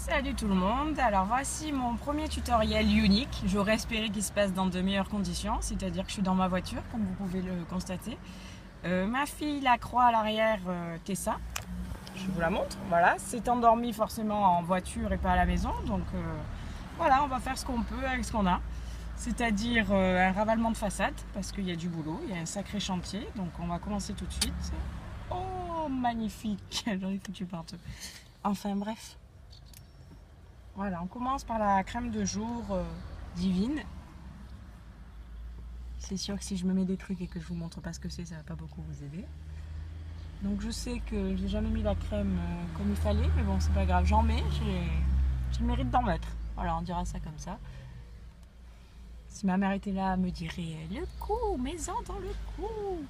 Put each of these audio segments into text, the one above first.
Salut tout le monde, alors voici mon premier tutoriel unique. J'aurais espéré qu'il se passe dans de meilleures conditions, c'est-à-dire que je suis dans ma voiture comme vous pouvez le constater. Ma fille, la croix à l'arrière, Tessa, je vous la montre, voilà, s'est endormie forcément en voiture et pas à la maison, donc voilà, on va faire ce qu'on peut avec ce qu'on a. C'est-à-dire un ravalement de façade, parce qu'il y a du boulot, il y a un sacré chantier, donc on va commencer tout de suite. Oh, magnifique, j'en ai foutu partout. Enfin bref. Voilà, on commence par la crème de jour divine. C'est sûr que si je me mets des trucs et que je vous montre pas ce que c'est, ça va pas beaucoup vous aider. Donc je sais que j'ai jamais mis la crème comme il fallait, mais bon, c'est pas grave, j'en mets, j'ai le mérite d'en mettre. Voilà, on dira ça comme ça. Si ma mère était là, elle me dirait le coup, mets-en dans le coup.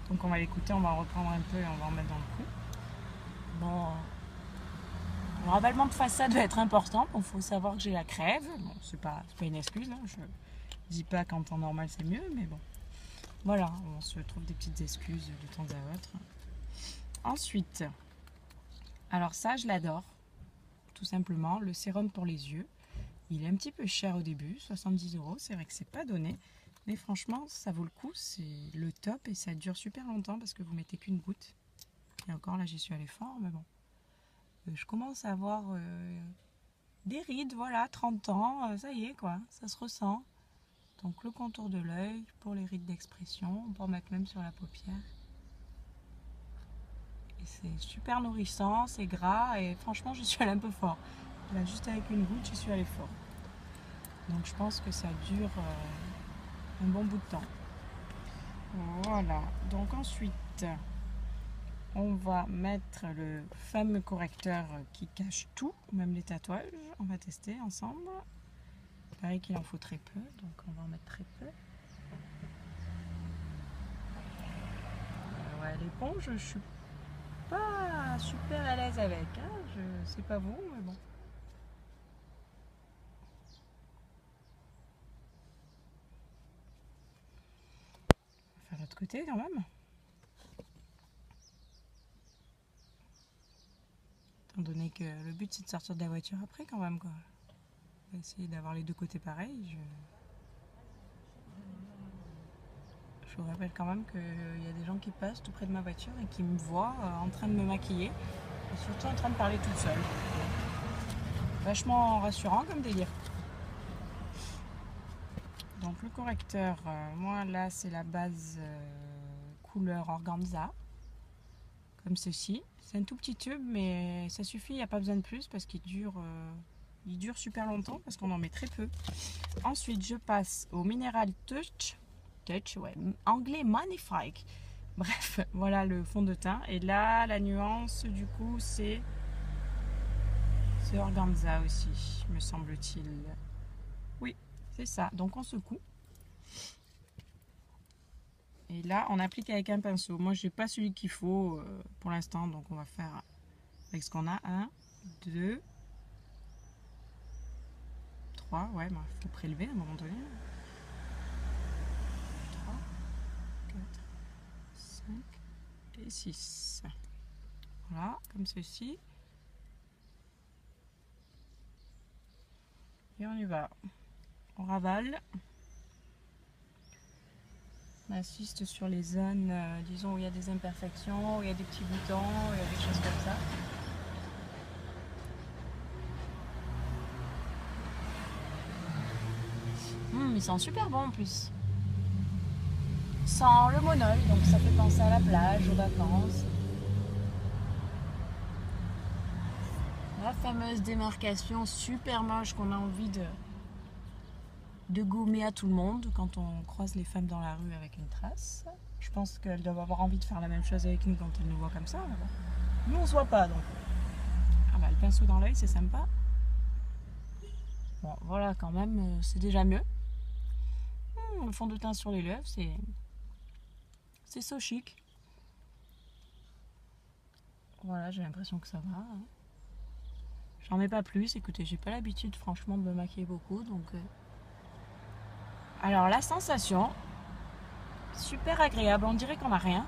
Donc on va l'écouter, on va en reprendre un peu et on va en mettre dans le coup. Bon. Le ravalement de façade va être important. Il faut savoir que j'ai la crève. Bon, c'est pas une excuse. Hein. Je dis pas qu'en temps normal c'est mieux, mais bon. Voilà, on se trouve des petites excuses de temps à autre. Ensuite, alors ça, je l'adore. Tout simplement, le sérum pour les yeux. Il est un petit peu cher au début, 70 €. C'est vrai que c'est pas donné. Mais franchement, ça vaut le coup. C'est le top et ça dure super longtemps parce que vous mettez qu'une goutte. Et encore là, j'y suis allée fort, mais bon. Je commence à avoir des rides, voilà, 30 ans, ça y est quoi, ça se ressent. Donc le contour de l'œil pour les rides d'expression, on peut en mettre même sur la paupière. Et c'est super nourrissant, c'est gras et franchement je suis allée un peu fort. Là juste avec une goutte, je suis allée fort. Donc je pense que ça dure un bon bout de temps. Voilà, donc ensuite on va mettre le fameux correcteur qui cache tout, même les tatouages. On va tester ensemble. Il paraît qu'il en faut très peu, donc on va en mettre très peu. Ouais, l'éponge, je suis pas super à l'aise avec. Hein. Je sais pas vous, mais bon. On va faire l'autre côté quand même. Étant donné que le but c'est de sortir de la voiture après quand même quoi. On va essayer d'avoir les deux côtés pareils. Je vous rappelle quand même qu'il y a des gens qui passent tout près de ma voiture et qui me voient en train de me maquiller et surtout en train de parler toute seule. Vachement rassurant comme délire. Donc le correcteur, moi là c'est la base couleur organza, comme ceci. C'est un tout petit tube mais ça suffit, il n'y a pas besoin de plus parce qu'il dure super longtemps parce qu'on en met très peu. Ensuite je passe au Mineral Touch, ouais, anglais magnifique. Bref, voilà le fond de teint. Et là la nuance du coup c'est organza aussi, me semble-t-il. Oui, c'est ça. Donc on secoue. Et là, on applique avec un pinceau. Moi, j'ai pas celui qu'il faut pour l'instant, donc on va faire avec ce qu'on a. 1, 2, 3. Ouais, il faut prélever à un moment donné. 3, 4, 5 et 6. Voilà, comme ceci. Et on y va. On ravale. On assiste sur les zones, disons, où il y a des imperfections, où il y a des petits boutons, où il y a des choses comme ça. Ils sont super bons en plus. Sans le monol, donc ça fait penser à la plage, aux vacances. La fameuse démarcation super moche qu'on a envie de gommer à tout le monde quand on croise les femmes dans la rue avec une trace. Je pense qu'elles doivent avoir envie de faire la même chose avec nous quand elles nous voient comme ça. Mais bon. Nous on se voit pas donc. Ah bah le pinceau dans l'œil c'est sympa. Bon voilà quand même c'est déjà mieux. Le fond de teint sur les lèvres c'est so chic. Voilà j'ai l'impression que ça va. Hein. J'en mets pas plus, écoutez j'ai pas l'habitude franchement de me maquiller beaucoup donc... Alors la sensation, super agréable, on dirait qu'on n'a rien.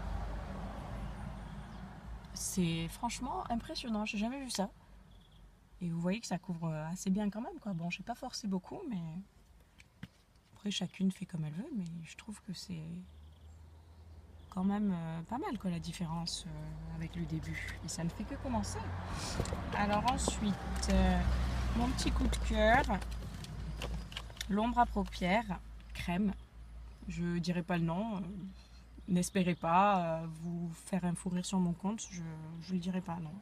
C'est franchement impressionnant, j'ai jamais vu ça. Et vous voyez que ça couvre assez bien quand même, quoi. Bon, j'ai pas forcé beaucoup, mais après chacune fait comme elle veut, mais je trouve que c'est quand même pas mal, quoi, la différence avec le début. Et ça ne fait que commencer. Alors ensuite, mon petit coup de cœur, l'ombre à paupières crème. Je dirai pas le nom. N'espérez pas vous faire un fou rire sur mon compte. Je ne le dirai pas, non.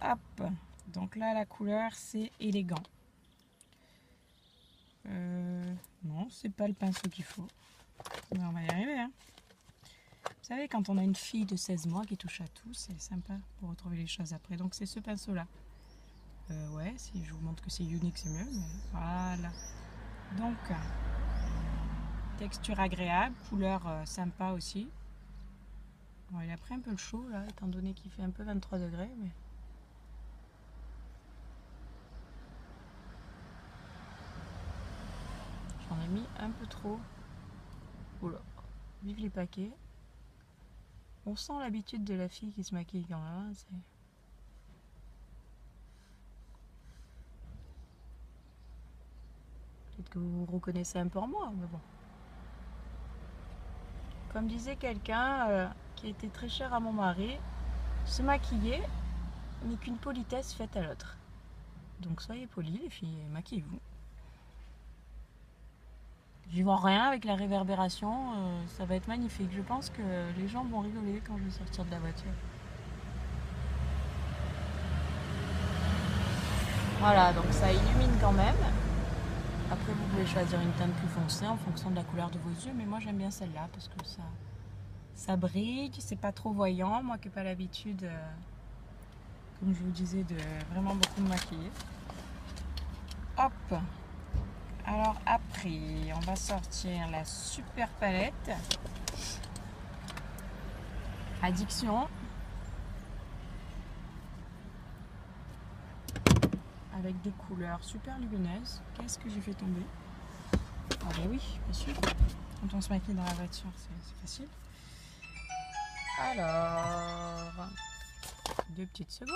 Hop. Donc là, la couleur, c'est élégant. Non, c'est pas le pinceau qu'il faut. Mais on va y arriver, hein. Vous savez, quand on a une fille de 16 mois qui touche à tout, c'est sympa pour retrouver les choses après. Donc c'est ce pinceau-là. Ouais, si je vous montre que c'est unique, c'est mieux. Mais voilà. Donc, texture agréable, couleur sympa aussi. Bon, il a pris un peu le chaud là, étant donné qu'il fait un peu 23 degrés. Mais... j'en ai mis un peu trop. Oula, vive les paquets. On sent l'habitude de la fille qui se maquille quand même. Hein, peut-être que vous vous reconnaissez un peu en moi, mais bon. Comme disait quelqu'un qui était très cher à mon mari, se maquiller n'est qu'une politesse faite à l'autre. Donc soyez polis les filles, maquillez-vous. J'y vois rien avec la réverbération, ça va être magnifique. Je pense que les gens vont rigoler quand je vais sortir de la voiture. Voilà, donc ça illumine quand même. Après, vous pouvez choisir une teinte plus foncée en fonction de la couleur de vos yeux, mais moi j'aime bien celle-là parce que ça brille, c'est pas trop voyant. Moi qui n'ai pas l'habitude, comme je vous disais, de vraiment beaucoup me maquiller. Hop! Alors après, on va sortir la super palette Addiction avec des couleurs super lumineuses. Qu'est-ce que j'ai fait tomber? Ah bah oui, bien sûr. Quand on se maquille dans la voiture, c'est facile. Alors, 2 petites secondes.